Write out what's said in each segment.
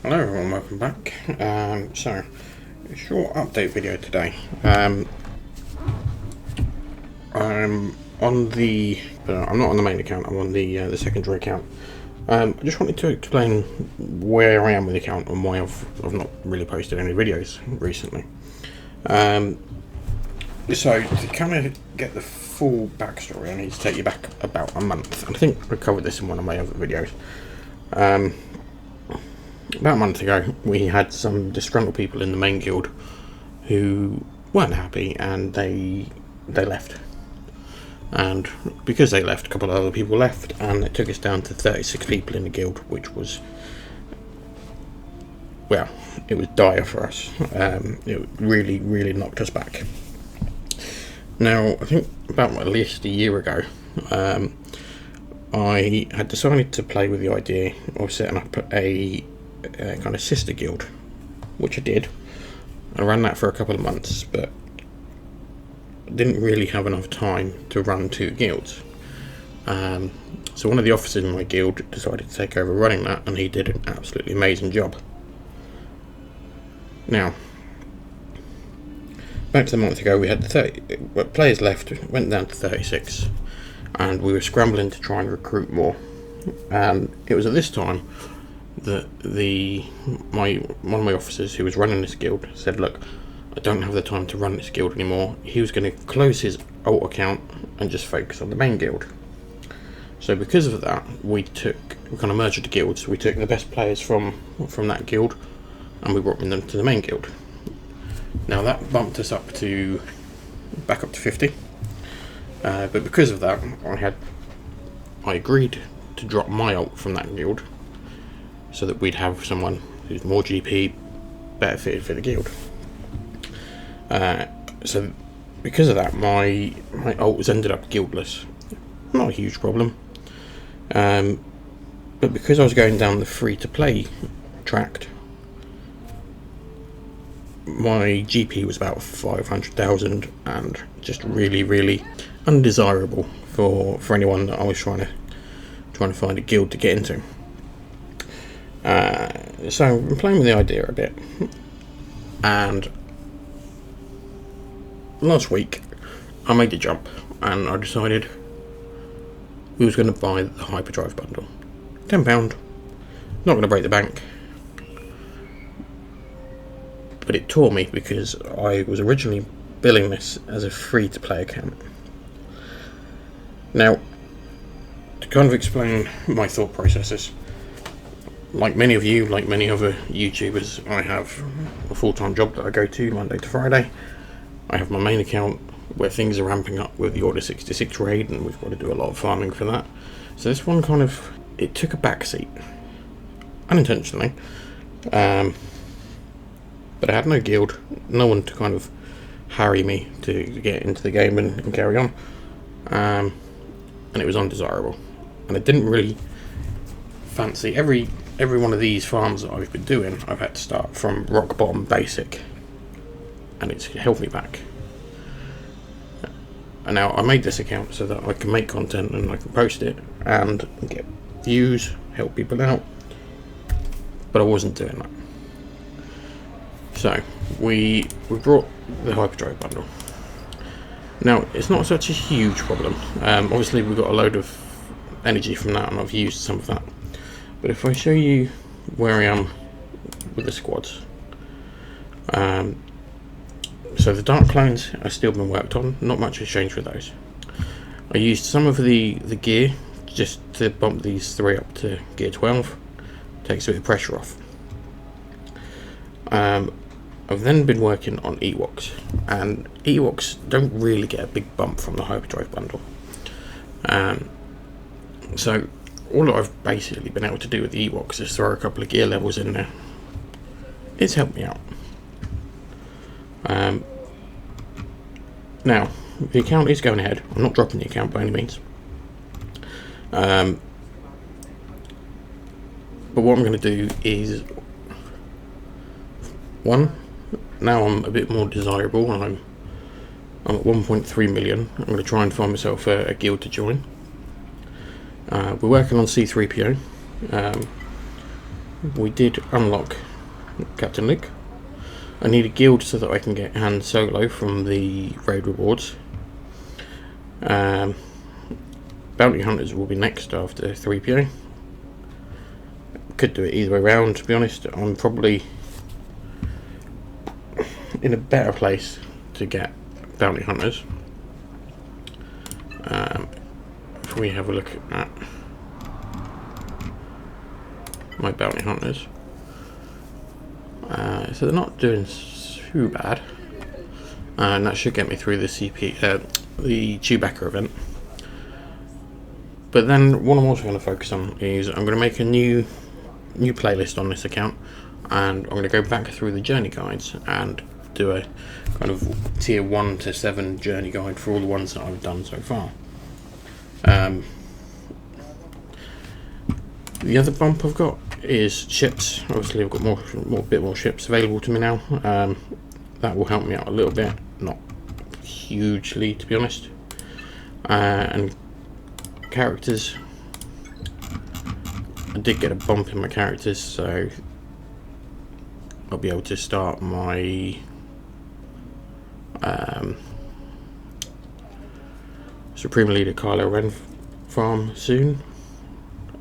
Hello everyone, welcome back. So, a short update video today. I'm on the, I'm not on the main account, I'm on the secondary account. I just wanted to explain where I am with the account and why I've not really posted any videos recently. So, to kind of get the full backstory, I need to take you back about a month. And I think I covered this in one of my other videos. About a month ago, we had some disgruntled people in the main guild who weren't happy, and they left. And because they left, a couple of other people left, and it took us down to 36 people in the guild, which was, well, it was dire for us. It really, really knocked us back. Now, I think about at least a year ago, I had decided to play with the idea of setting up a kind of sister guild, which I did. I ran that for a couple of months, but didn't really have enough time to run two guilds. So one of the officers in my guild decided to take over running that, and he did an absolutely amazing job. Now, back to the month ago, we had 30 players left, went down to 36, and we were scrambling to try and recruit more. And it was at this time that one of my officers who was running this guild said, "Look, I don't have the time to run this guild anymore." He was going to close his alt account and just focus on the main guild. So because of that, we kind of merged the guilds. We took the best players from that guild and we brought them to the main guild. Now that bumped us back up to 50. But because of that, I agreed to drop my alt from that guild, so that we'd have someone who's more GP, better fitted for the guild. So because of that, my alt has ended up guildless. Not a huge problem. But because I was going down the free-to-play track, my GP was about 500,000, and just really, really undesirable for anyone that I was trying to find a guild to get into. So I'm playing with the idea a bit, and last week I made the jump and I decided we was going to buy the hyperdrive bundle. £10, not going to break the bank, but it tore me because I was originally billing this as a free to play account. Now, to kind of explain my thought processes, like many of you, like many other YouTubers, I have a full-time job that I go to Monday to Friday. I have my main account where things are ramping up with the Order 66 raid, and we've got to do a lot of farming for that. So this one it took a backseat, unintentionally. But I had no guild, no one to kind of harry me to get into the game and carry on. And it was undesirable. And I didn't really fancy every one of these farms that I've been doing. I've had to start from rock bottom basic, and it's held me back. And now I made this account so that I can make content and I can post it and get views, help people out, but I wasn't doing that. So we brought the hyperdrive bundle. Now, it's not such a huge problem. Obviously we've got a load of energy from that, and I've used some of that. But if I show you where I am with the squads, so the dark clones are still been worked on. Not much has changed with those. I used some of the gear just to bump these three up to gear 12, takes a bit of pressure off. I've then been working on Ewoks, and Ewoks don't really get a big bump from the hyperdrive bundle. So all I've basically been able to do with the Ewoks is throw a couple of gear levels in there. It's helped me out. Now, the account is going ahead. I'm not dropping the account by any means. But what I'm going to do is, now I'm a bit more desirable, and I'm at 1.3 million. I'm going to try and find myself a guild to join. We're working on C3PO. we did unlock Captain Luke. I need a guild so that I can get Han Solo from the raid rewards. Bounty Hunters will be next after 3PO. Could do it either way around, to be honest. I'm probably in a better place to get Bounty Hunters. If we have a look at my Bounty Hunters, so they're not doing too bad, and that should get me through the the Chewbacca event. But then what I'm also going to focus on is I'm going to make a new playlist on this account, and I'm going to go back through the journey guides and do a kind of tier 1 to 7 journey guide for all the ones that I've done so far. The other bump I've got is ships. Obviously I've got a bit more ships available to me now. That will help me out a little bit, not hugely to be honest. And characters, I did get a bump in my characters, so I'll be able to start my Supreme Leader Kylo Ren farm soon.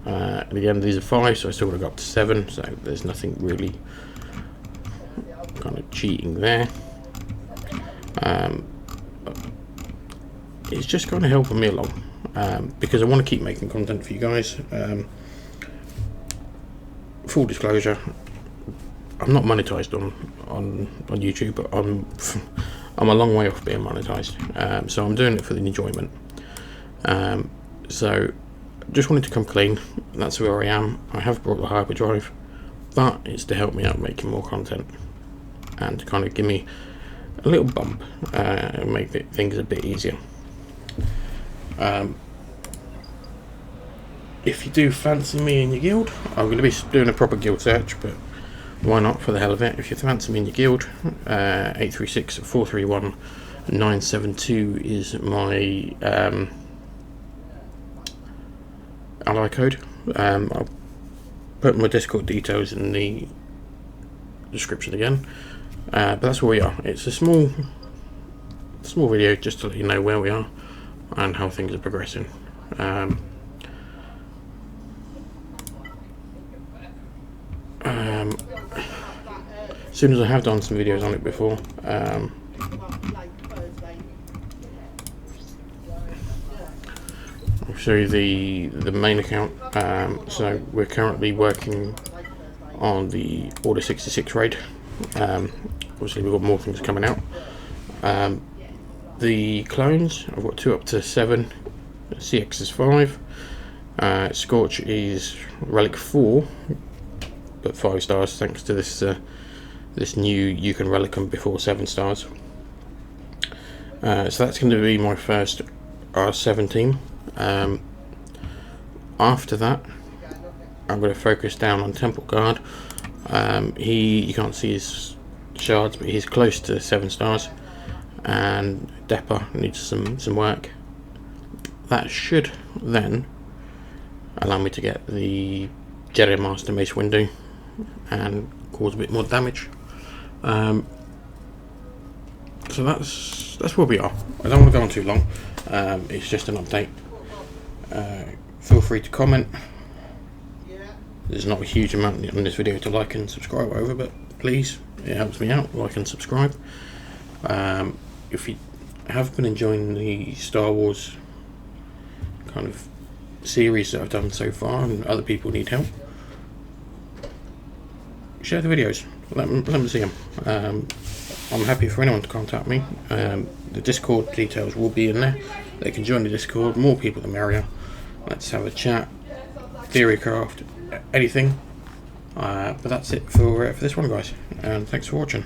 And again, these are 5, so I still got to go up to 7, so there's nothing really kind of cheating there. It's just kind of helping me along, because I want to keep making content for you guys. Full disclosure, I'm not monetized on YouTube, but I'm a long way off being monetized, so I'm doing it for the enjoyment. So just wanted to come clean. That's where I am. I have brought the hyperdrive, but it's to help me out making more content and to kind of give me a little bump and make things a bit easier. If you do fancy me in your guild, I'm going to be doing a proper guild search, but why not for the hell of it? If you fancy me in your guild, 836 431 972 is my ally code. I'll put my Discord details in the description again, but that's where we are. It's a small video just to let you know where we are and how things are progressing. As soon as I have done some videos on it before, I'll show you the main account. So we're currently working on the Order 66 raid. Obviously we've got more things coming out. The clones, I've got 2 up to 7. CX is 5. SWGOH is Relic 4, but 5 stars thanks to this new you can relic them before 7 stars. So that's going to be my first R7 team. After that, I'm going to focus down on Temple Guard. You can't see his shards, but he's close to 7 stars, and Depper needs some work. That should then allow me to get the Jedi Master Mace Windu and cause a bit more damage. So that's where we are. I don't want to go on too long. It's just an update. Feel free to comment. There's not a huge amount on this video to like and subscribe over, but please, it helps me out. Like and subscribe. If you have been enjoying the Star Wars kind of series that I've done so far and other people need help, share the videos. Let me see them. I'm happy for anyone to contact me. The Discord details will be in there. They can join the Discord. More people the merrier. Let's have a chat, theory craft, anything. But that's it for this one, guys. And thanks for watching.